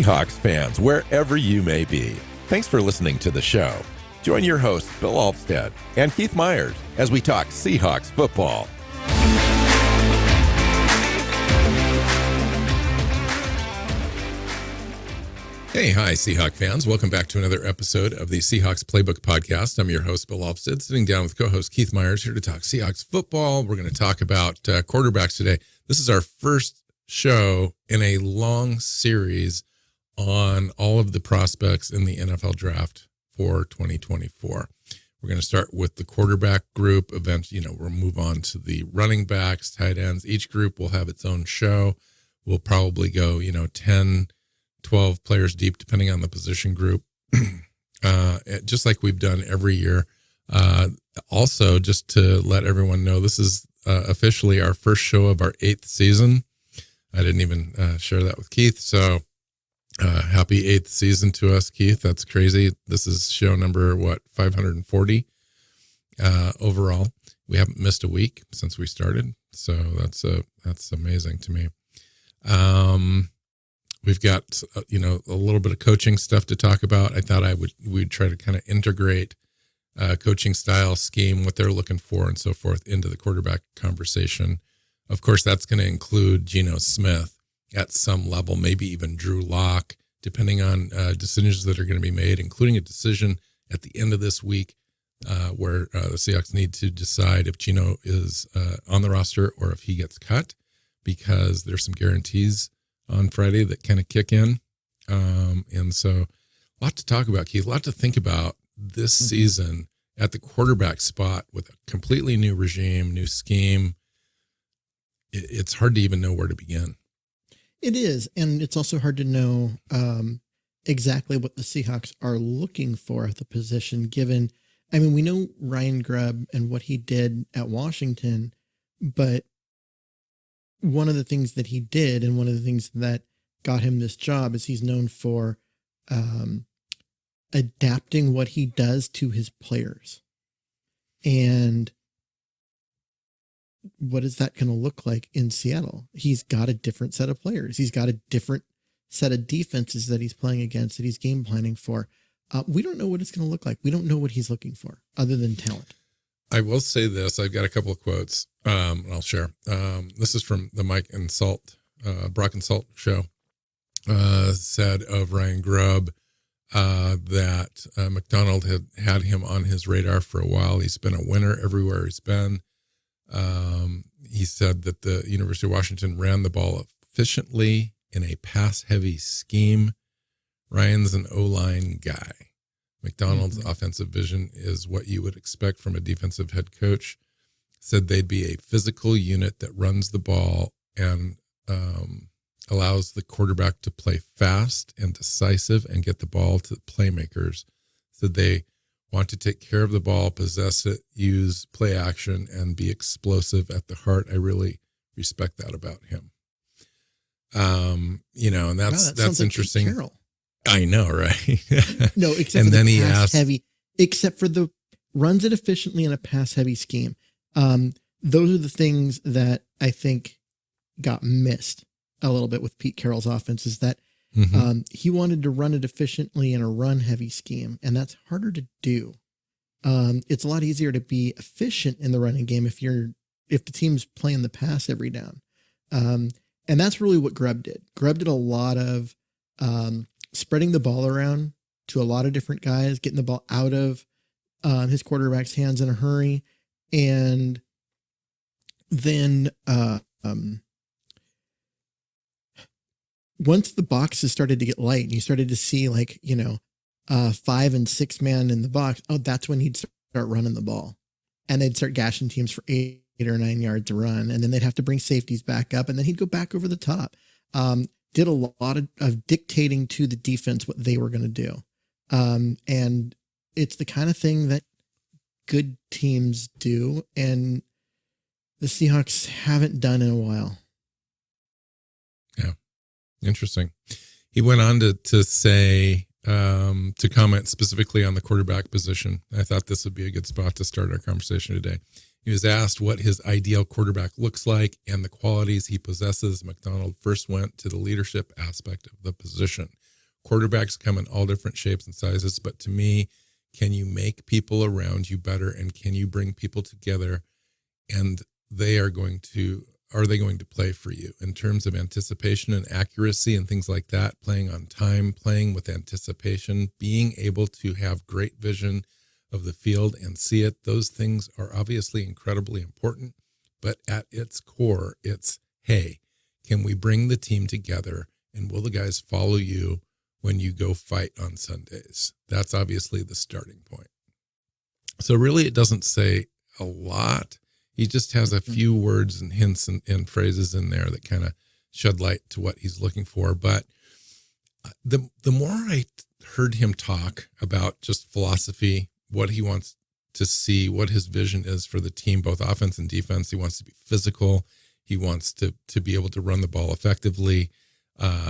Seahawks fans, wherever you may be. Thanks for listening to the show. Join your hosts, Bill Alvstad and Keith Myers, as we talk Seahawks football. Hey, hi, Seahawks fans. Welcome back to another episode of the Seahawks Playbook podcast. I'm your host, Bill Alvstad, sitting down with co-host Keith Myers here to talk Seahawks football. We're going to talk about quarterbacks today. This is our first show in a long series on all of the prospects in the NFL draft for 2024. We're going to start with the quarterback group. Eventually, we'll move on to the running backs, tight ends. Each group will have its own show. We'll probably go, 10, 12 players deep, depending on the position group, just like we've done every year. Also, just to let everyone know, this is officially our first show of our 8th season. I didn't even share that with Keith. So happy 8th season to us, Keith. That's crazy. This is show number, 540 overall. We haven't missed a week since we started. So that's amazing to me. We've got, a little bit of coaching stuff to talk about. I thought we'd try to kind of integrate coaching style, scheme, what they're looking for and so forth into the quarterback conversation. Of course, that's going to include Geno Smith at some level, maybe even Drew Lock, depending on decisions that are going to be made, including a decision at the end of this week where the Seahawks need to decide if Geno is on the roster or if he gets cut, because there's some guarantees on Friday that kind of kick in. And so a lot to talk about, Keith, a lot to think about this season at the quarterback spot with a completely new regime, new scheme. It's hard to even know where to begin. It is. And it's also hard to know exactly what the Seahawks are looking for at the position, given, we know Ryan Grubb and what he did at Washington, but one of the things that he did and one of the things that got him this job is he's known for adapting what he does to his players. And what is that going to look like in Seattle? He's got a different set of players. He's got a different set of defenses that he's playing against, that he's game planning for. We don't know what it's going to look like. We don't know what he's looking for other than talent. I will say this. I've got a couple of quotes I'll share. This is from the Mike and Salt, Brock and Salt show, said of Ryan Grubb that McDonald had him on his radar for a while. He's been a winner everywhere he's been. He said that the University of Washington ran the ball efficiently in a pass-heavy scheme. Ryan's an O-line guy. McDonald's offensive vision is what you would expect from a defensive head coach. Said they'd be a physical unit that runs the ball and allows the quarterback to play fast and decisive and get the ball to the playmakers. Said they want to take care of the ball, possess it, use play action, and be explosive at the heart. I really respect that about him. And that's interesting. Like Carroll. I know, right? No, except and for then the he pass asked, heavy, except for the runs it efficiently in a pass heavy scheme. Those are the things that I think got missed a little bit with Pete Carroll's offense, is that he wanted to run it efficiently in a run heavy scheme, and that's harder to do. It's a lot easier to be efficient in the running game if the team's playing the pass every down. And that's really what Grubb did. Grubb did a lot of spreading the ball around to a lot of different guys, getting the ball out of his quarterback's hands in a hurry. And then once the boxes started to get light and you started to see 5 and 6 man in the box, that's when he'd start running the ball, and they'd start gashing teams for 8 or 9 yards to run. And then they'd have to bring safeties back up, and then he'd go back over the top. Did a lot of dictating to the defense what they were going to do. And it's the kind of thing that good teams do, and the Seahawks haven't done in a while. Yeah. Interesting. He went on to say, to comment specifically on the quarterback position. I thought this would be a good spot to start our conversation today. He was asked what his ideal quarterback looks like and the qualities he possesses. McDonald first went to the leadership aspect of the position. quarterbacks come in all different shapes and sizes, but to me, can you make people around you better, and can you bring people together, and are they going to play for you in terms of anticipation and accuracy and things like that, playing on time, playing with anticipation, being able to have great vision of the field and see it. Those things are obviously incredibly important, but at its core, it's, hey, can we bring the team together, and will the guys follow you when you go fight on Sundays? That's obviously the starting point. So really, it doesn't say a lot. He just has a few words and hints and phrases in there that kind of shed light to what he's looking for. But the more I heard him talk about just philosophy, what he wants to see, what his vision is for the team, both offense and defense, he wants to be physical. He wants to be able to run the ball effectively.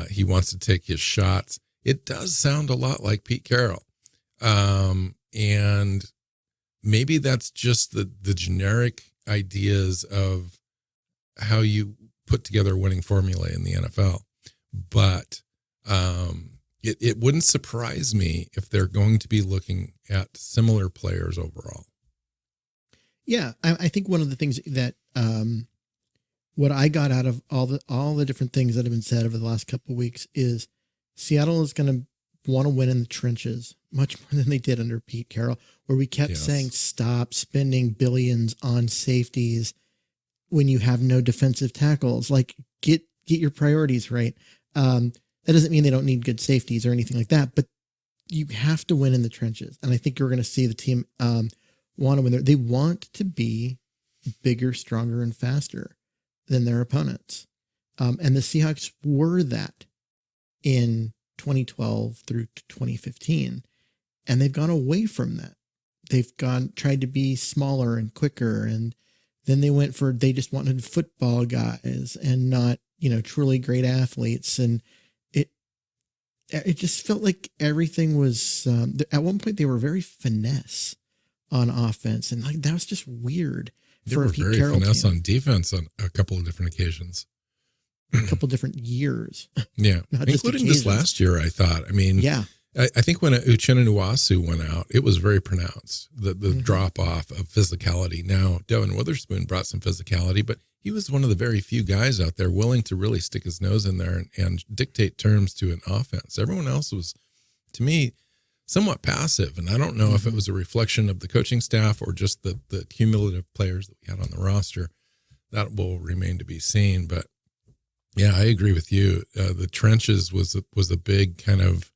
He wants to take his shots. It does sound a lot like Pete Carroll. And maybe that's just the generic ideas of how you put together a winning formula in the NFL. But it wouldn't surprise me if they're going to be looking at similar players overall. Yeah, I think one of the things that what I got out of all the different things that have been said over the last couple of weeks is Seattle is going to want to win in the trenches much more than they did under Pete Carroll, where we kept saying, stop spending billions on safeties when you have no defensive tackles. Like, get your priorities right. That doesn't mean they don't need good safeties or anything like that, but you have to win in the trenches. And I think you're going to see the team want to win there. They want to be bigger, stronger, and faster than their opponents. And the Seahawks were that in 2012 through 2015. And they've gone away from that. They've tried to be smaller and quicker. And then they just wanted football guys and not, truly great athletes. And it just felt like everything was, at one point they were very finesse on offense. And like, that was just weird. They were very finesse on defense on a couple of different occasions. A couple different years. Yeah. Including this last year, I thought. I mean, yeah. I think when Uchenna Nwasu went out, it was very pronounced, the drop off of physicality. Now, Devin Witherspoon brought some physicality, but he was one of the very few guys out there willing to really stick his nose in there and dictate terms to an offense. Everyone else was, to me, somewhat passive. And I don't know if it was a reflection of the coaching staff or just the cumulative players that we had on the roster. That will remain to be seen. But yeah, I agree with you. The trenches was a big kind of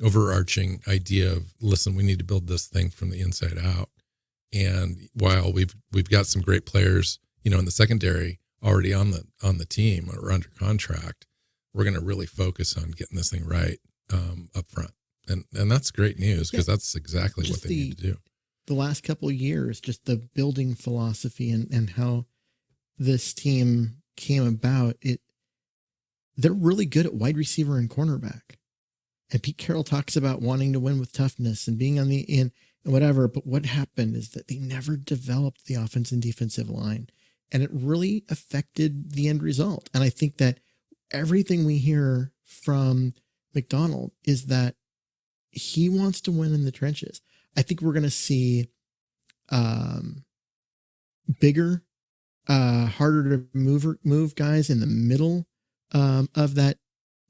overarching idea of, listen, we need to build this thing from the inside out. And while we've got some great players, in the secondary already on the team or under contract, we're going to really focus on getting this thing right up front. And that's great news, because that's exactly what they need to do. The last couple of years, just the building philosophy and how this team came about, they're really good at wide receiver and cornerback. And Pete Carroll talks about wanting to win with toughness and being on the in and whatever. But what happened is that they never developed the offense and defensive line. And it really affected the end result. And I think that everything we hear from McDonald is that he wants to win in the trenches. I think we're going to see bigger, harder to move guys in the middle of that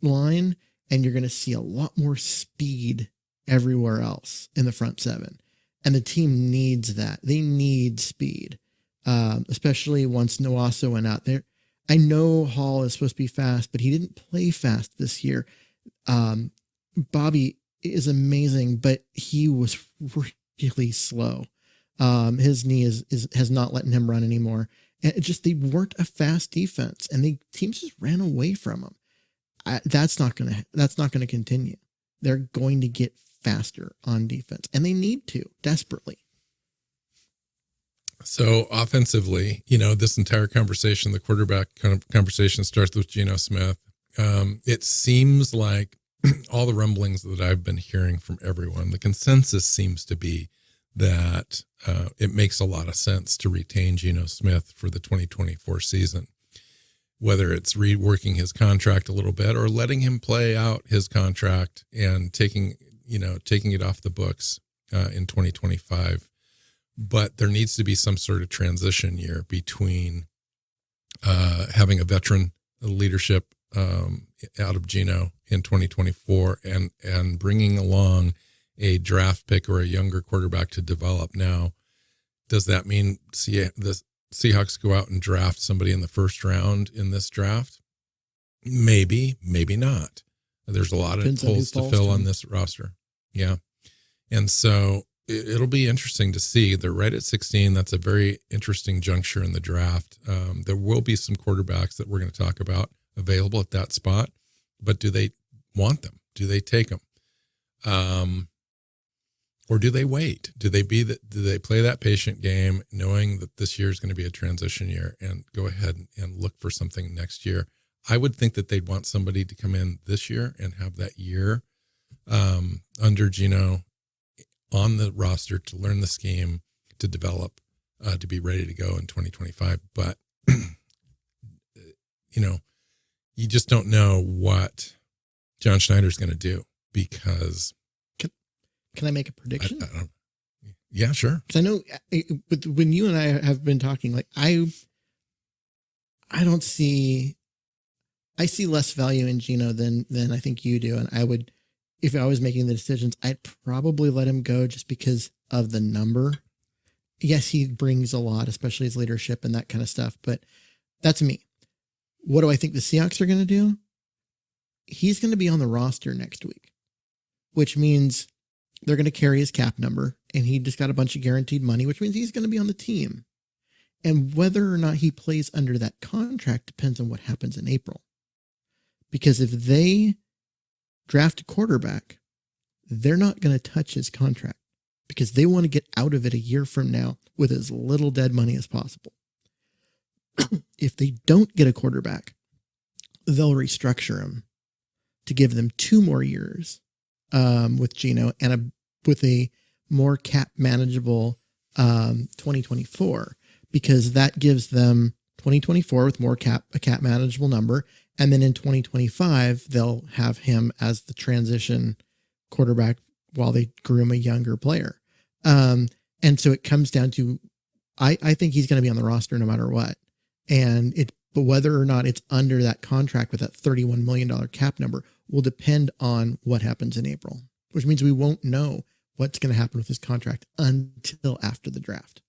line. And you're going to see a lot more speed everywhere else in the front seven. And the team needs that. They need speed, especially once Nwasu went out there. I know Hall is supposed to be fast, but he didn't play fast this year. Bobby is amazing, but he was really slow. His knee has not letting him run anymore. And they weren't a fast defense, and the teams just ran away from him. That's not going to continue. They're going to get faster on defense, and they need to desperately. So offensively, this entire conversation, the quarterback kind of conversation, starts with Geno Smith. It seems like all the rumblings that I've been hearing from everyone, the consensus seems to be that it makes a lot of sense to retain Geno Smith for the 2024 season. whether it's reworking his contract a little bit or letting him play out his contract and taking it off the books in 2025. But there needs to be some sort of transition year between having a veteran leadership out of Geno in 2024 and bringing along a draft pick or a younger quarterback to develop. Now, does that mean the Seahawks go out and draft somebody in the first round in this draft? Maybe, maybe not. There's a lot of holes to fill on this roster. Yeah. And so it'll be interesting to see. They're right at 16. That's a very interesting juncture in the draft. There will be some quarterbacks that we're going to talk about available at that spot, but do they want them? Do they take them? Or do they wait? Do they play that patient game knowing that this year is going to be a transition year and go ahead and look for something next year? I would think that they'd want somebody to come in this year and have that year under Geno on the roster to learn the scheme, to develop, to be ready to go in 2025. But, you just don't know what John Schneider's going to do because. Can I make a prediction? Yeah, sure. Because I know when you and I have been talking, like I see less value in Geno than I think you do. And I would, if I was making the decisions, I'd probably let him go just because of the number. Yes, he brings a lot, especially his leadership and that kind of stuff. But that's me. What do I think the Seahawks are going to do? He's going to be on the roster next week, which means they're going to carry his cap number, and he just got a bunch of guaranteed money, which means he's going to be on the team. And whether or not he plays under that contract depends on what happens in April. Because if they draft a quarterback, they're not going to touch his contract because they want to get out of it a year from now with as little dead money as possible. If they don't get a quarterback, they'll restructure him to give them 2 more years with Geno and with a more cap manageable 2024, because that gives them 2024 with more a cap manageable number. And then in 2025, they'll have him as the transition quarterback while they groom a younger player. And so it comes down to, I think he's going to be on the roster no matter what. But whether or not it's under that contract with that $31 million cap number will depend on what happens in April, which means we won't know what's going to happen with his contract until after the draft.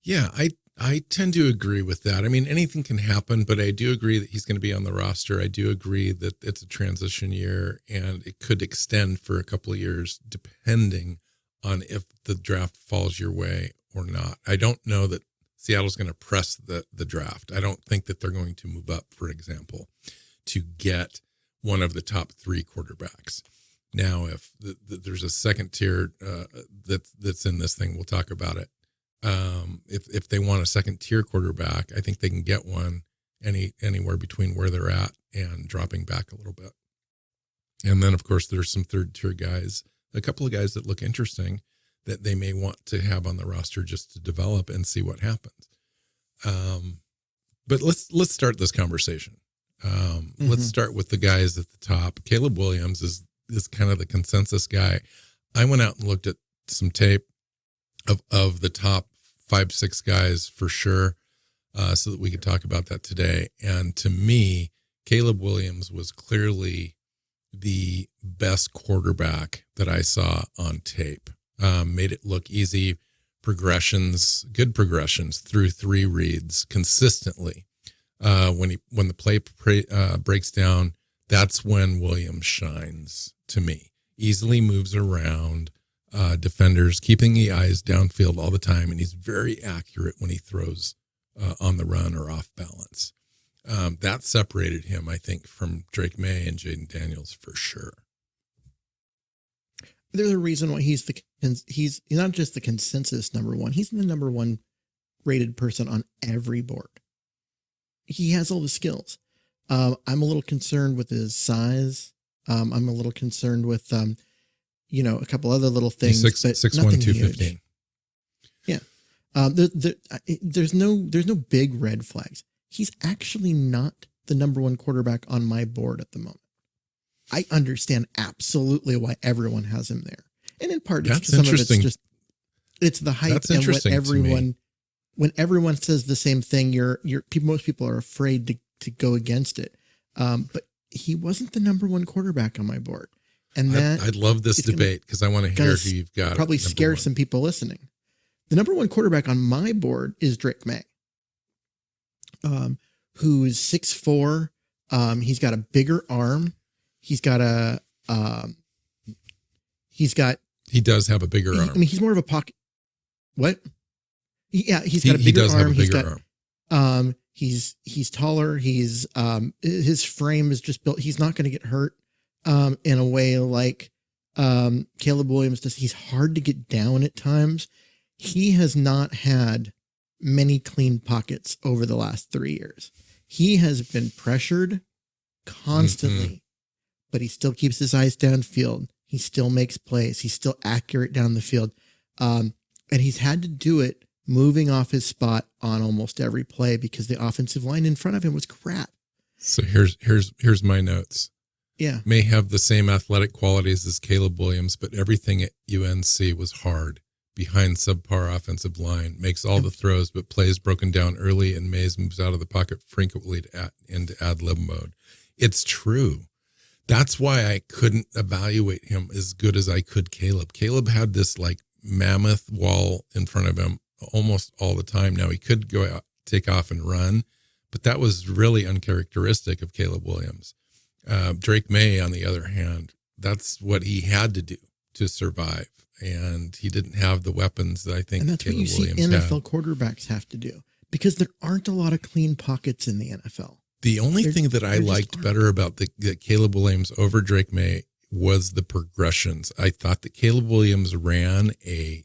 Yeah, I tend to agree with that. I mean, anything can happen, but I do agree that he's going to be on the roster. I do agree that it's a transition year and it could extend for a couple of years depending on if the draft falls your way or not. I don't know that Seattle's going to press the draft. I don't think that they're going to move up, for example, to get one of the top 3 quarterbacks. Now, if there's a second tier that's in this thing, we'll talk about it. If they want a second tier quarterback, I think they can get one anywhere between where they're at and dropping back a little bit. And then, of course, there's some third tier guys, a couple of guys that look interesting that they may want to have on the roster just to develop and see what happens. But let's start this conversation. Let's start with the guys at the top. Caleb Williams is kind of the consensus guy. I went out and looked at some tape of the top 5-6 guys for sure, so that we could talk about that today. And to me, Caleb Williams was clearly the best quarterback that I saw on tape. Made it look easy, good progressions through 3 reads consistently. When the play breaks down, that's when Williams shines to me. Easily moves around defenders, keeping the eyes downfield all the time, and he's very accurate when he throws on the run or off balance. That separated him, I think, from Drake May and Jaden Daniels for sure. There's a reason why he's not just the consensus number 1. He's the number 1 rated person on every board. He has all the skills. I'm a little concerned with his size. I'm a little concerned with, a couple other little things. He's 6'1", 215. Yeah. There's no big red flags. he's actually not the number one quarterback on my board at the moment. I understand absolutely why everyone has him there. And in part, it's some of it's just, it's the hype and what everyone, when everyone says the same thing, most people are afraid to go against it. But he wasn't the number one quarterback on my board. And that I'd love this debate because I want to hear who you've got. Probably scare some people listening. The number one quarterback on my board is Drake May, who's 6'4". He's got a bigger arm. He does have a bigger arm. I mean, he's more of a pocket. What? Yeah, he's got a bigger arm. He's taller. His frame is just built. He's not going to get hurt in a way like Caleb Williams does. He's hard to get down at times. He has not had many clean pockets over the last 3 years. He has been pressured constantly, but he still keeps his eyes downfield. He still makes plays. He's still accurate down the field. And he's had to do it moving off his spot on almost every play because the offensive line in front of him was crap. So here's my notes. Yeah. May have the same athletic qualities as Caleb Williams, but everything at UNC was hard. Behind subpar offensive line, makes all the throws, but plays broken down early, and Mays moves out of the pocket frequently into ad-lib mode. It's true. That's why I couldn't evaluate him as good as I could Caleb. Caleb had this like mammoth wall in front of him almost all the time. Now he could go out, take off and run, but that was really uncharacteristic of Caleb Williams. Drake May, on the other hand, that's what he had to do to survive. And he didn't have the weapons that I think Caleb Williams had. And that's what you see NFL quarterbacks have to do because there aren't a lot of clean pockets in the NFL. The only thing that I liked better about the Caleb Williams over Drake May was the progressions. I thought that Caleb Williams ran a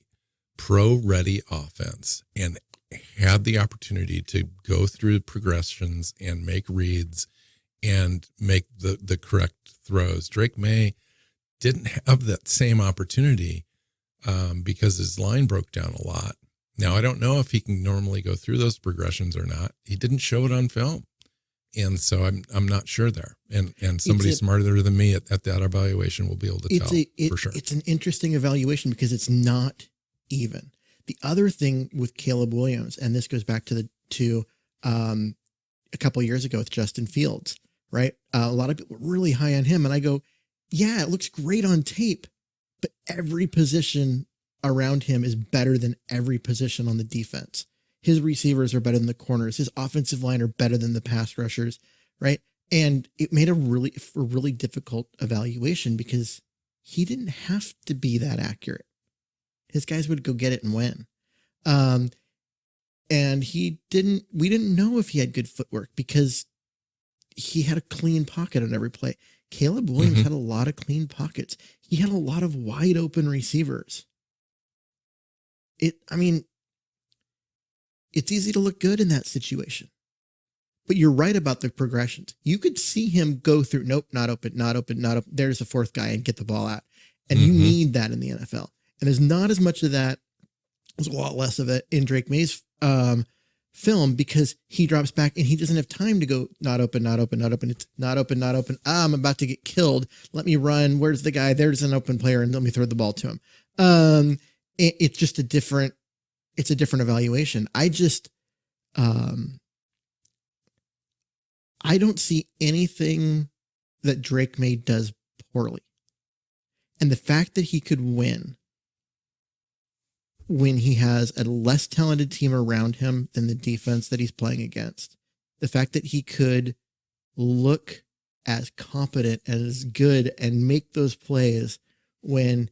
pro-ready offense and had the opportunity to go through progressions and make reads and make the correct throws. Drake May didn't have that same opportunity because his line broke down a lot. Now, I don't know if he can normally go through those progressions or not. He didn't show it on film. And so I'm not sure there. And somebody smarter than me at that evaluation will be able to tell for sure. It's an interesting evaluation because it's not even. The other thing with Caleb Williams, and this goes back to a couple of years ago with Justin Fields, right? A lot of people were really high on him. And I go, yeah, it looks great on tape, but every position around him is better than every position on the defense. His receivers are better than the corners. His offensive line are better than the pass rushers, right? And it made a really difficult evaluation because he didn't have to be that accurate. His guys would go get it and win. And we didn't know if he had good footwork because he had a clean pocket on every play. Caleb Williams had a lot of clean pockets. He had a lot of wide open receivers. It's easy to look good in that situation. But you're right about the progressions. You could see him go through, nope, not open, not open, not open. There's a fourth guy and get the ball out. And you need that in the NFL. And there's not as much of that. There's a lot less of it in Drake May's film because he drops back and he doesn't have time to go not open, not open, not open. It's not open, not open. I'm about to get killed. Let me run. Where's the guy? There's an open player and let me throw the ball to him. It's just a different evaluation. I don't see anything that Drake May does poorly. And the fact that he could win when he has a less talented team around him than the defense that he's playing against, the fact that he could look as competent and as good and make those plays when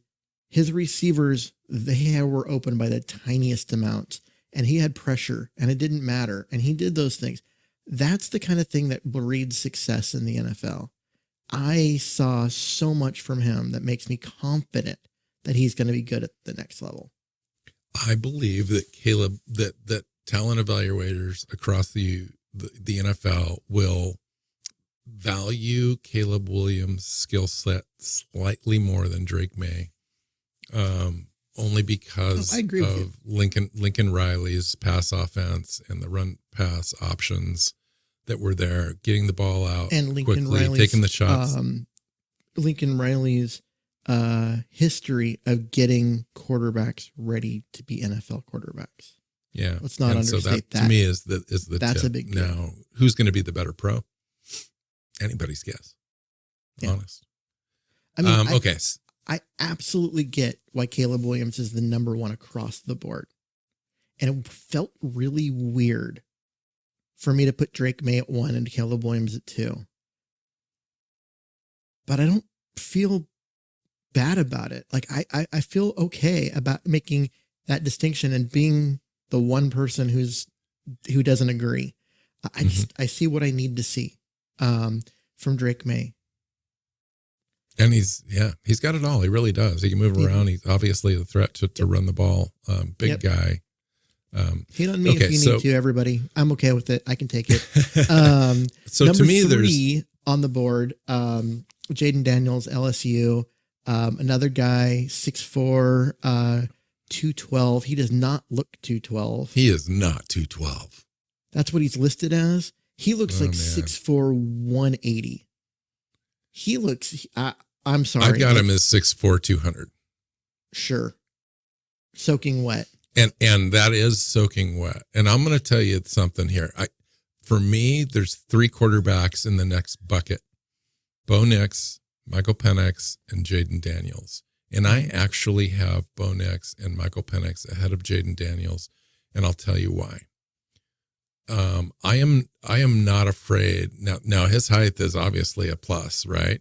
his receivers, they were open by the tiniest amount and he had pressure and it didn't matter. And he did those things. That's the kind of thing that breeds success in the NFL. I saw so much from him that makes me confident that he's going to be good at the next level. I believe that Caleb, that talent evaluators across the NFL will value Caleb Williams' skill set slightly more than Drake May. Only because of Lincoln Riley's pass offense and the run pass options that were there, getting the ball out and Lincoln quickly, Riley's, taking the shots. Lincoln Riley's history of getting quarterbacks ready to be NFL quarterbacks. Yeah. Let's not understate so that. To me is the that's tip. a big deal. Now, who's going to be the better pro? Anybody's guess. Yeah. Honest. I mean, okay. I absolutely get why Caleb Williams is the number one across the board. And it felt really weird for me to put Drake May at 1 and Caleb Williams at 2. But I don't feel bad about it. Like I feel okay about making that distinction and being the one person who doesn't agree. I see what I need to see from Drake May. And he's got it all. He really does. He can move around. He's obviously a threat to run the ball. Big guy. Hit on me if you need to, everybody. I'm okay with it. I can take it. So number to me, 3 on the board, Jaden Daniels, LSU. Another guy, 6'4", 212. He does not look 212. He is not 212. That's what he's listed as. He looks like 6'4", 180. He looks, I'm sorry. I've got him as 6'4", 200. Sure. Soaking wet. And that is soaking wet. And I'm going to tell you something here. For me, there's 3 quarterbacks in the next bucket. Bo Nix, Michael Penix, and Jaden Daniels. And I actually have Bo Nix and Michael Penix ahead of Jaden Daniels, and I'll tell you why. I am not afraid. Now his height is obviously a plus, right?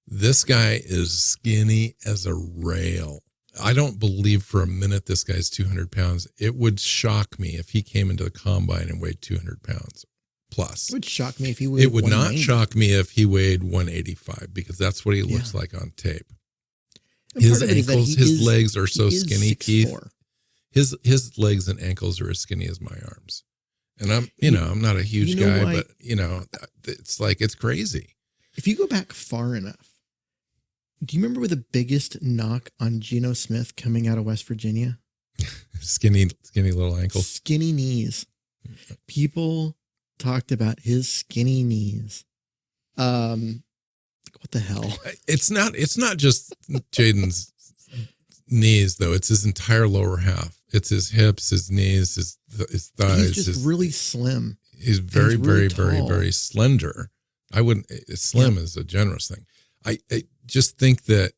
This guy is skinny as a rail. I don't believe for a minute this guy's 200 pounds. It would shock me if he came into the combine and weighed 200 pounds plus. It would shock me if he weighed It would not shock me if he weighed 185 because that's what he looks like on tape. His ankles, his legs are so skinny, Keith. His legs and ankles are as skinny as my arms. And I'm not a huge guy, but it's crazy. If you go back far enough, do you remember the biggest knock on Geno Smith coming out of West Virginia? Skinny little ankles. Skinny knees. People talked about his skinny knees. What the hell? It's not just Jaden's knees though. It's his entire lower half. It's his hips, his knees, his thighs. He's just really slim. He's very, very, very, very slender. Slim is a generous thing. I just think that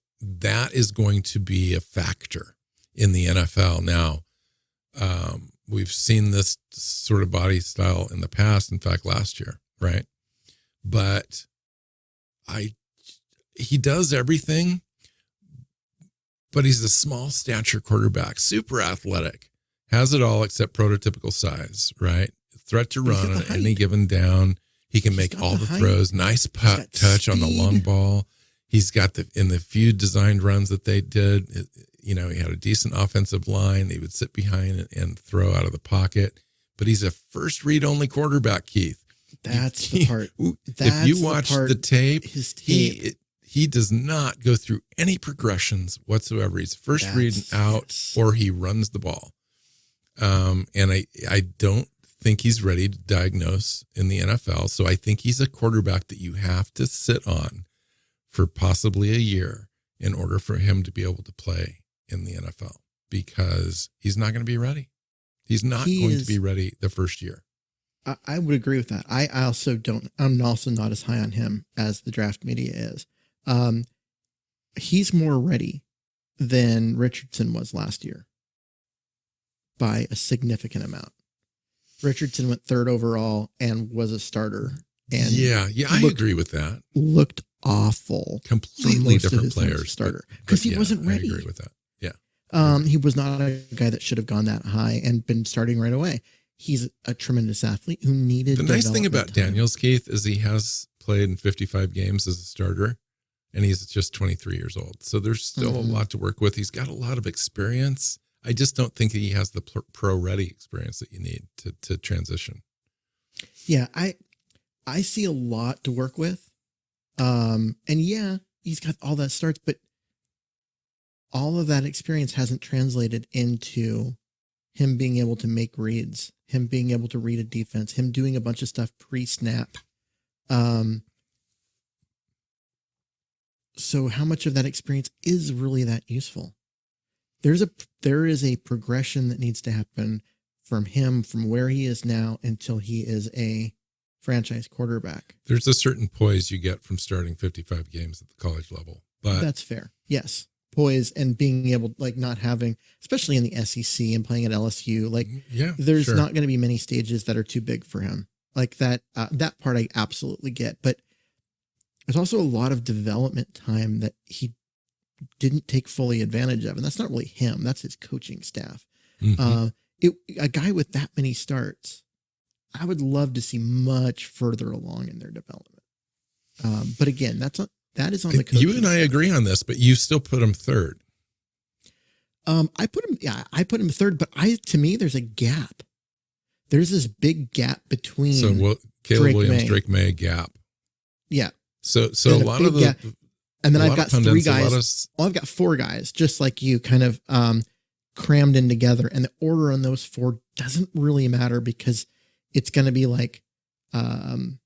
is going to be a factor in the NFL. Now, we've seen this sort of body style in the past. In fact, last year, right? But he does everything, but he's a small stature quarterback, super athletic, has it all except prototypical size, right? Threat to run on any given down. He can make all the throws. Nice putt touch on the long ball. He's got in the few designed runs that they did, he had a decent offensive line. He would sit behind and throw out of the pocket. But he's a first read only quarterback, Keith. That's the part. If you watch the tape, he does not go through any progressions whatsoever. He's first read out, or he runs the ball. And I don't think he's ready to diagnose in the NFL. So I think he's a quarterback that you have to sit on for possibly a year in order for him to be able to play in the NFL, because he's not going to be ready. He's not going to be ready the first year. I would agree with that. I'm also not as high on him as the draft media is. He's more ready than Richardson was last year by a significant amount. Richardson went 3rd overall and was a starter. And I agree with that. Looked awful. Completely different players. Starter. Because he wasn't ready. I agree with that. Yeah. He was not a guy that should have gone that high and been starting right away. He's a tremendous athlete who needed. The nice thing about Daniels, Keith, is he has played in 55 games as a starter, and he's just 23 years old. So there's still a lot to work with. He's got a lot of experience. I just don't think he has the pro-ready experience that you need to transition. Yeah, I see a lot to work with. And he's got all that starts, but all of that experience hasn't translated into him being able to make reads, him being able to read a defense, him doing a bunch of stuff pre-snap. So how much of that experience is really that useful? There is a progression that needs to happen from him, from where he is now until he is a franchise quarterback. There's a certain poise you get from starting 55 games at the college level, but that's fair. Yes. Poise and being able, like, not having, especially in the SEC and playing at LSU, like, there's not going to be many stages that are too big for him. Like that part I absolutely get, but there's also a lot of development time that he didn't take fully advantage of. And that's not really him. That's his coaching staff. A guy with that many starts, I would love to see much further along in their development. But again, that is on the coaching You and I agree on this, but you still put him third. I put him third, but to me, there's a gap. There's this big gap between. So Caleb Williams, Drake May gap. Yeah. So a lot of the gap. And then I've got pundits, three guys. I've got four guys, just like you, kind of crammed in together. And the order on those four doesn't really matter because it's going to be like, the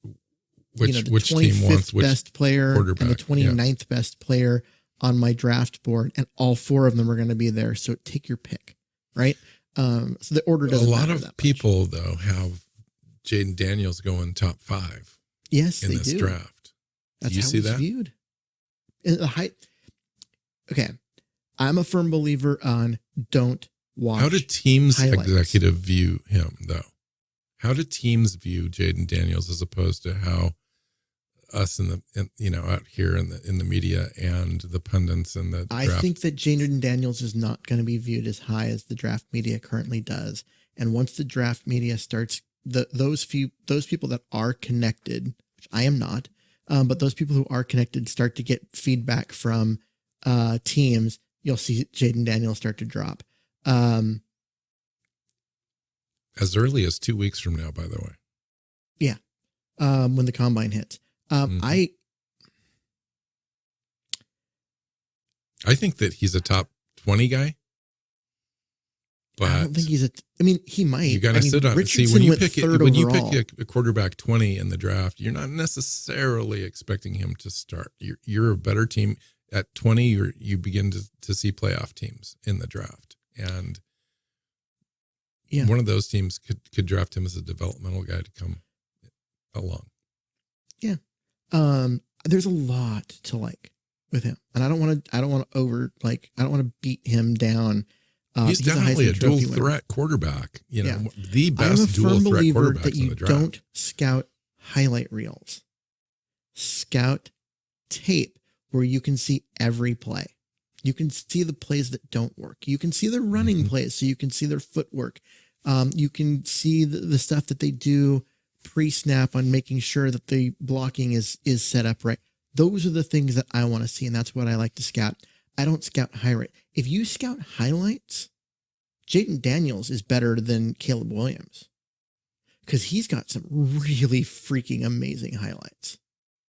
which team wants which best player and the 29th best player on my draft board, and all four of them are going to be there. So take your pick, right? So the order doesn't matter. A lot of people though have Jaden Daniels going top 5. Yes, in they this do. draft. That's do you how see it's that? Viewed. In the height. Okay, I'm a firm believer on don't watch. How do teams highlights. executive view him though? How do teams view Jaden Daniels as opposed to how us out here in the media and the pundits and the draft? I think that Jaden Daniels is not going to be viewed as high as the draft media currently does. And once the draft media starts, those people that are connected, which I am not, but those people who are connected start to get feedback from teams, you'll see Jaden Daniels start to drop. As early as 2 weeks from now, by the way. Yeah. When the combine hits. I think that he's a top 20 guy. But I don't think he might. You got to sit on it. See, when you pick a quarterback 20 in the draft, you're not necessarily expecting him to start. You're a better team at 20. You begin to see playoff teams in the draft, and one of those teams could draft him as a developmental guy to come along. Yeah. There's a lot to like with him, and I don't want to beat him down. He's definitely a dual threat quarterback. The best dual threat quarterback that you in the draft. Don't scout highlight reels. Scout tape where you can see every play. You can see the plays that don't work. You can see their running plays, so you can see their footwork. You can see the stuff that they do pre-snap on making sure that the blocking is set up right. Those are the things that I want to see, and that's what I like to scout. I don't scout highlight. If you scout highlights, Jaden Daniels is better than Caleb Williams because he's got some really freaking amazing highlights.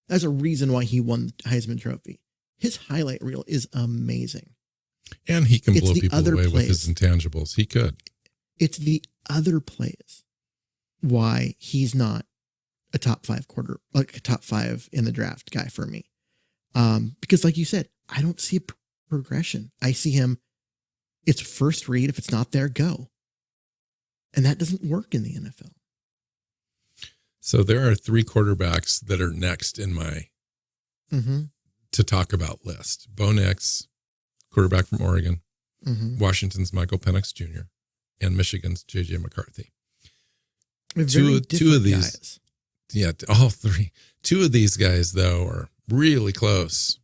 That's a reason why he won the Heisman Trophy. His highlight reel is amazing. And he can blow people away with his intangibles. He could. It's the other plays why he's not a top 5 like a top 5 in the draft guy for me. Because like you said, I don't see a progression. I see him, it's first read. If it's not there, go. And that doesn't work in the NFL. So there are 3 quarterbacks that are next in my to talk about list. Bo Nix, quarterback from Oregon, Washington's Michael Penix Jr., and Michigan's J.J. McCarthy. Two of these guys. All 3. 2 of these guys, though, are really close.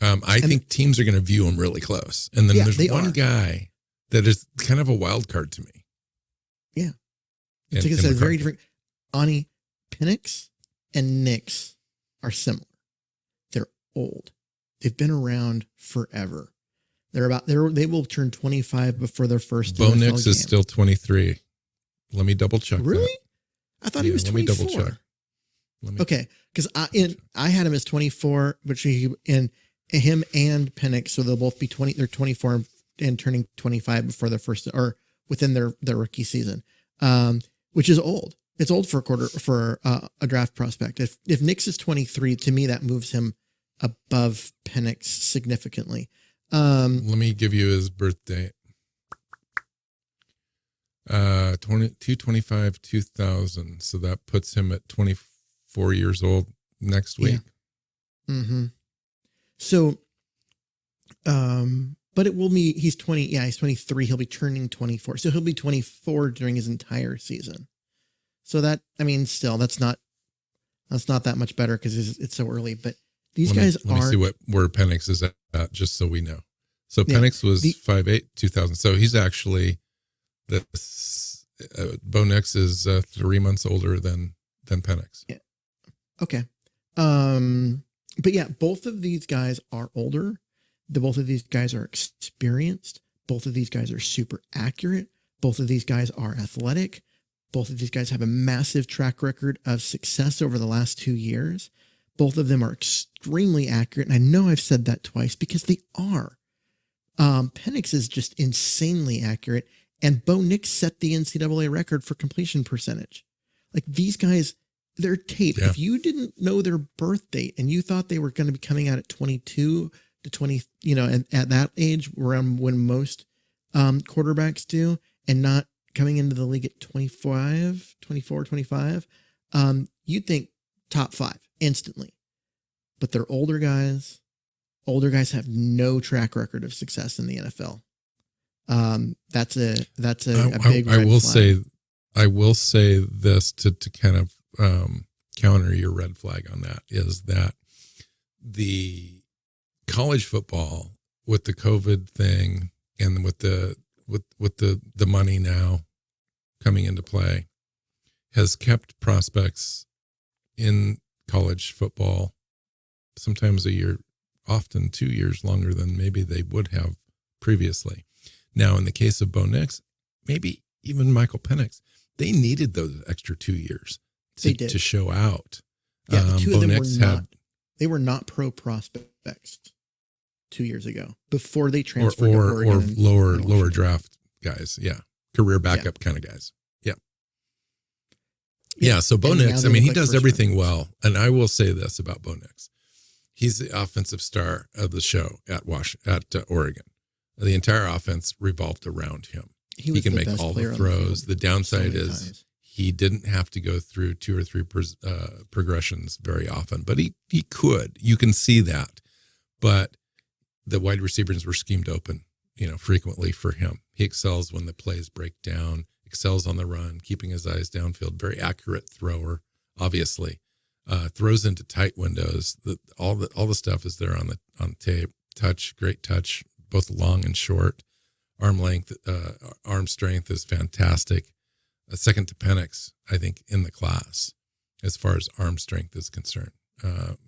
I think teams are going to view them really close. And then there's one guy that is kind of a wild card to me. Yeah. It's very different. Ani Penix and Nix are similar. They're old. They've been around forever. They will turn 25 before their first Bo Nix is still 23. Let me double check. Really? That. I thought he was 24. Let me double check. Okay, because I had him as 24, but him and Penix, so they'll both be 20. They're 24 and turning 25 before their first, or within their rookie season, which is old. It's old for a draft prospect. If Nix is 23, to me that moves him above Penix significantly. Let me give you his birthday. 2/25/2000. So that puts him at 24 years old next week. Yeah. Mm-hmm. So, but it will be, he's 20. Yeah, he's 23. He'll be turning 24. So he'll be 24 during his entire season. So that, I mean, still, that's not that much better because it's so early, but these guys let me see where Penix is at, just so we know. So Penix was 5'8", 2000. So he's actually, Bo Nix is 3 months older than Penix. Yeah. Okay. But yeah, both of these guys are older. Both of these guys are experienced. Both of these guys are super accurate. Both of these guys are athletic. Both of these guys have a massive track record of success over the last 2 years. Both of them are extremely accurate. And I know I've said that twice because they are. Penix is just insanely accurate. And Bo Nix set the NCAA record for completion percentage. Like these guys, their tape, if you didn't know their birth date and you thought they were going to be coming out at 22 to 20, and at that age, around when most quarterbacks do, and not coming into the league at 24, 25, you'd think top 5 instantly. But they're older guys. Older guys have no track record of success in the NFL. That's a big red flag. I will say this to kind of counter your red flag on that, is that the college football with the COVID thing and with the money now coming into play has kept prospects in college football sometimes a year, often 2 years longer than maybe they would have previously. Now, in the case of Bo Nix, maybe even Michael Penix, they needed those extra 2 years to show out. Yeah, the two of them were not pro prospects 2 years ago before they transferred to Oregon or lower draft guys. Yeah, career backup kind of guys. Yeah. So Bo Nix, I mean, he does everything well, and I will say this about Bo Nix: he's the offensive star of the show at Oregon. The entire offense revolved around him. He can make all the throws. The downside is he didn't have to go through 2 or 3 progressions very often, but he could. You can see that. But the wide receivers were schemed open, frequently for him. He excels when the plays break down, excels on the run, keeping his eyes downfield, very accurate thrower, obviously. Throws into tight windows. All the stuff is there on tape. Great touch, both long and short. Arm length, arm strength is fantastic. Second to Penix, I think, in the class as far as arm strength is concerned.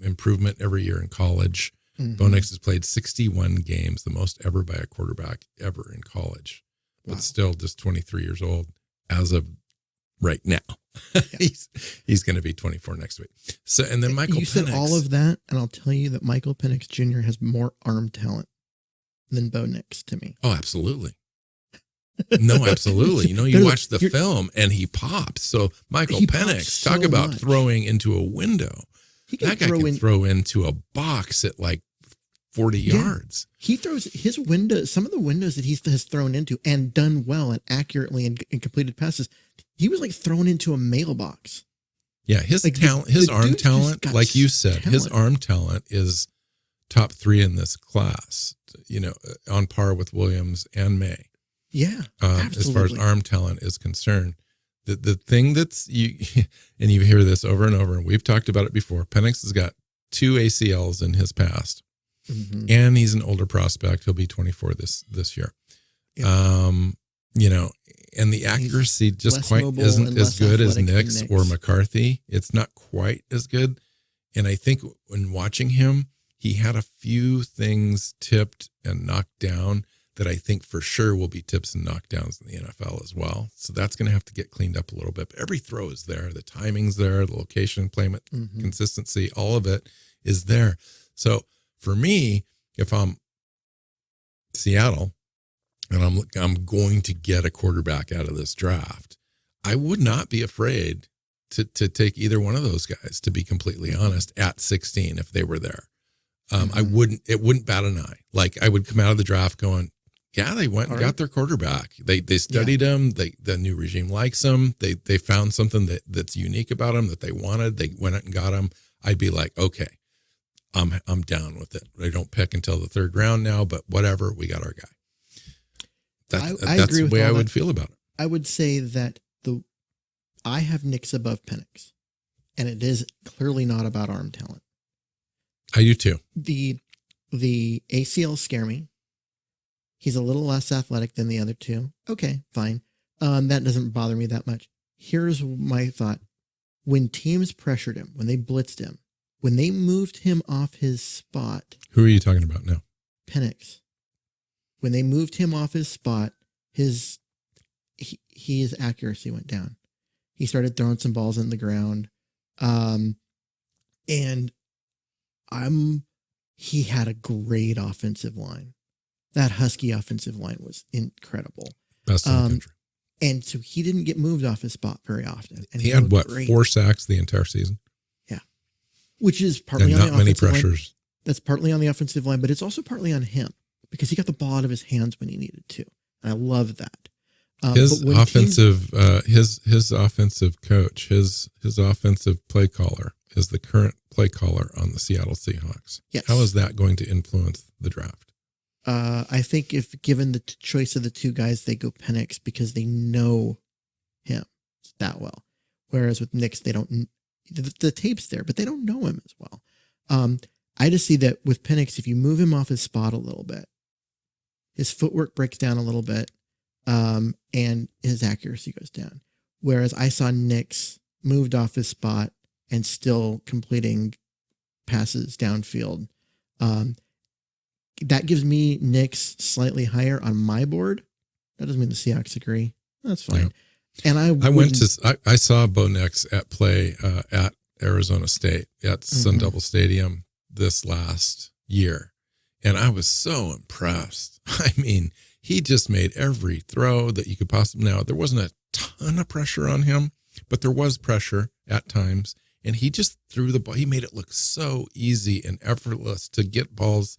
Improvement every year in college. Mm-hmm. Bo Nix has played 61 games, the most ever by a quarterback ever in college, but still just 23 years old as of right now. Yeah. He's going to be 24 next week. So, and then Michael Penix. Said all of that, and I'll tell you that Michael Penix Jr. has more arm talent than Bo Nix to me. Oh, absolutely. No, absolutely. You watch the film and he pops. So Michael Penix, talk about throwing into a window. That guy can throw into a box at like 40 yards. He throws his windows, some of the windows that he has thrown into and done well and accurately and completed passes. He was like thrown into a mailbox. Yeah, his talent, his arm talent, like you said, his arm talent is top 3 in this class, on par with Williams and May. Yeah, as far as arm talent is concerned. The thing that's and you hear this over and over, and we've talked about it before. Penix has got 2 ACLs in his past, and he's an older prospect. He'll be 24 this year. Yeah. And the accuracy just quite isn't as good as Nix or McCarthy. It's not quite as good. And I think when watching him, he had a few things tipped and knocked down that I think for sure will be tips and knockdowns in the NFL as well. So that's going to have to get cleaned up a little bit. But every throw is there. The timing's there. The location, placement, consistency, all of it is there. So for me, if I'm Seattle, and I'm going to get a quarterback out of this draft, I would not be afraid to take either one of those guys, to be completely honest, at 16 if they were there. It wouldn't bat an eye. Like, I would come out of the draft going, yeah, they went and got their quarterback. They studied him. The new regime likes him. They found something that's unique about him that they wanted. They went out and got him. I'd be like, okay, I'm down with it. They don't pick until the third round now, but whatever, we got our guy. That's agree the with way I all would that. feel about it. I would say that I have Nix above Penix, and it is clearly not about arm talent. I do too. The ACLs scare me. He's a little less athletic than the other two. Okay, fine. That doesn't bother me that much. Here's my thought. When teams pressured him, when they blitzed him, when they moved him off his spot. Who are you talking about now? Penix. When they moved him off his spot, his accuracy went down. He started throwing some balls in the ground. He had a great offensive line. That Husky offensive line was incredible. Best in the country. And so he didn't get moved off his spot very often. And he had 4 sacks the entire season? Yeah. Which is partly and on not the many offensive pressures. line. That's partly on the offensive line, but it's also partly on him because he got the ball out of his hands when he needed to. And I love that. His offensive coach, his offensive play caller is the current play caller on the Seattle Seahawks. Yes. How is that going to influence the draft? I think if given the choice of the two guys, they go Penix because they know him that well. Whereas with Nix, they don't. The tape's there, but they don't know him as well. I just see that with Penix, if you move him off his spot a little bit, his footwork breaks down a little bit, and his accuracy goes down. Whereas I saw Nix moved off his spot and still completing passes downfield. That gives me Nix slightly higher on my board. That doesn't mean the Seahawks agree. That's fine. Yeah. And I saw Bo Nix at play at Arizona State at Sun Devil Stadium this last year, and I was so impressed. I mean, he just made every throw that you could possibly. Now, there wasn't a ton of pressure on him, but there was pressure at times, and he just threw the ball. He made it look so easy and effortless to get balls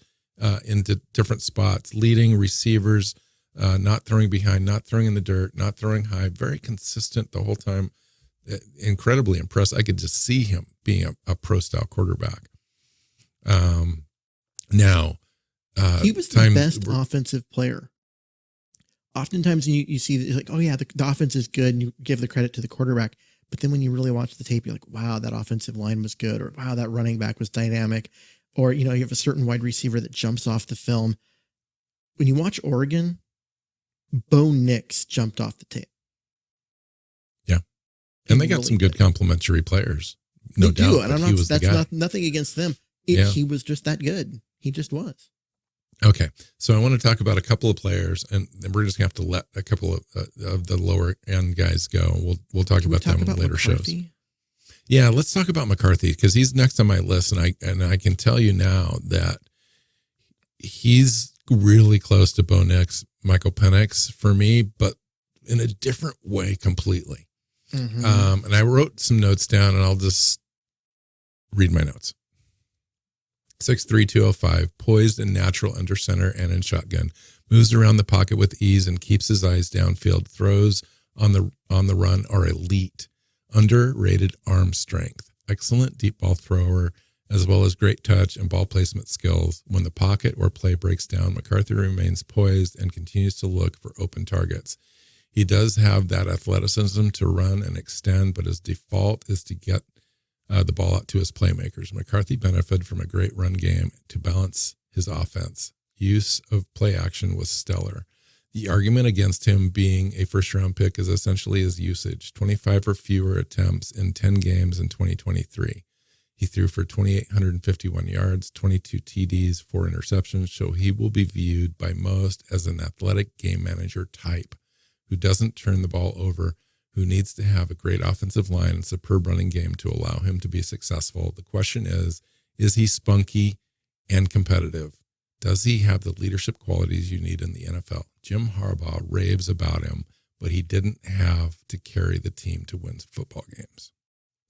into different spots, leading receivers, not throwing behind, not throwing in the dirt, not throwing high, very consistent the whole time. Incredibly impressed. I could just see him being a pro-style quarterback. He was the best offensive player. Oftentimes you see like, oh yeah, the offense is good, and you give the credit to the quarterback. But then when you really watch the tape, you're like, wow, that offensive line was good, or wow, that running back was dynamic. Or, you have a certain wide receiver that jumps off the film. When you watch Oregon, Bo Nix jumped off the tape. Yeah. And they got some good complementary players. No doubt. And that's nothing against them. He was just that good. He just was. Okay. So I want to talk about a couple of players, and then we're just going to have to let a couple of the lower end guys go. We'll talk about them in later shows. Yeah, let's talk about McCarthy because he's next on my list, and I can tell you now that he's really close to Bo Nix, Michael Penix for me, but in a different way completely. Mm-hmm. And I wrote some notes down, and I'll just read my notes. 6'3", 205, poised and natural under center and in shotgun, moves around the pocket with ease and keeps his eyes downfield. Throws on the run are elite. Underrated arm strength, excellent deep ball thrower, as well as great touch and ball placement skills. When the pocket or play breaks down, McCarthy remains poised and continues to look for open targets. He does have that athleticism to run and extend, but his default is to get the ball out to his playmakers. McCarthy benefited from a great run game to balance his offense. Use of play action was stellar. The argument against him being a first-round pick is essentially his usage, 25 or fewer attempts in 10 games in 2023. He threw for 2,851 yards, 22 TDs, 4 interceptions, so he will be viewed by most as an athletic game manager type who doesn't turn the ball over, who needs to have a great offensive line and superb running game to allow him to be successful. The question is he spunky and competitive? Does he have the leadership qualities you need in the NFL? Jim Harbaugh raves about him, but he didn't have to carry the team to win football games.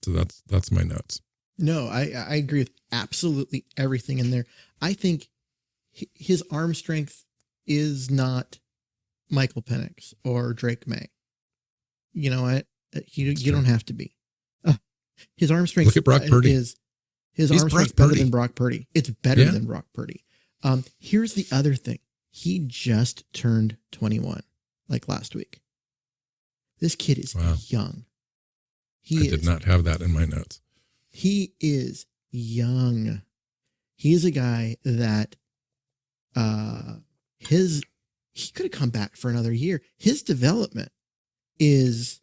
So that's my notes. No, I agree with absolutely everything in there. I think his arm strength is not Michael Penix or Drake May. You know what? You don't have to be. His arm strength. Look at Brock Purdy. His arm strength better than Brock Purdy. It's better than Brock Purdy. Here's the other thing. He just turned 21, like last week. This kid is young. I did not have that in my notes. He is young. He is a guy that he could have come back for another year. His development is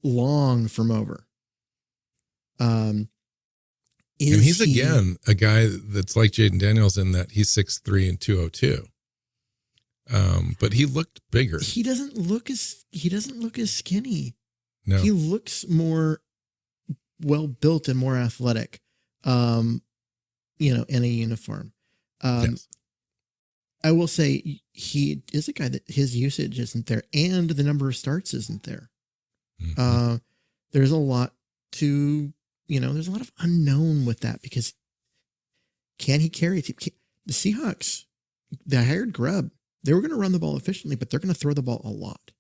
long from over. And he's again a guy that's like Jaden Daniels in that he's 6'3" and 202. But he looked bigger. He doesn't look as skinny. No. He looks more well built and more athletic. In a uniform. Yes. I will say he is a guy that his usage isn't there and the number of starts isn't there. Mm-hmm. There's a lot there's a lot of unknown with that because can he carry a team? The Seahawks, they hired Grubb. They were going to run the ball efficiently, but they're going to throw the ball a lot.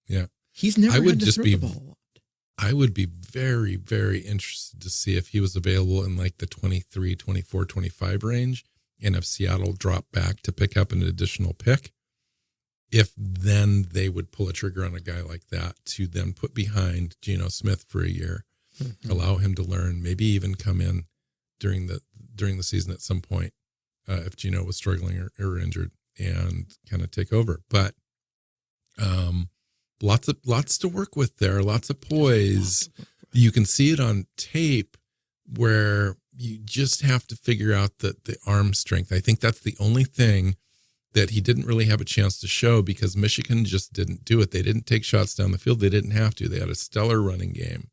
Yeah. He's never had to throw the ball a lot. I would be very, very interested to see if he was available in like the 23, 24, 25 range. And if Seattle dropped back to pick up an additional pick, if then they would pull a trigger on a guy like that to then put behind Geno Smith for a year, allow him to learn, maybe even come in during the season at some point if Geno was struggling or injured and kind of take over. But lots to work with there, lots of poise. You can see it on tape where you just have to figure out the arm strength. I think that's the only thing that he didn't really have a chance to show because Michigan just didn't do it. They didn't take shots down the field. They didn't have to. They had a stellar running game.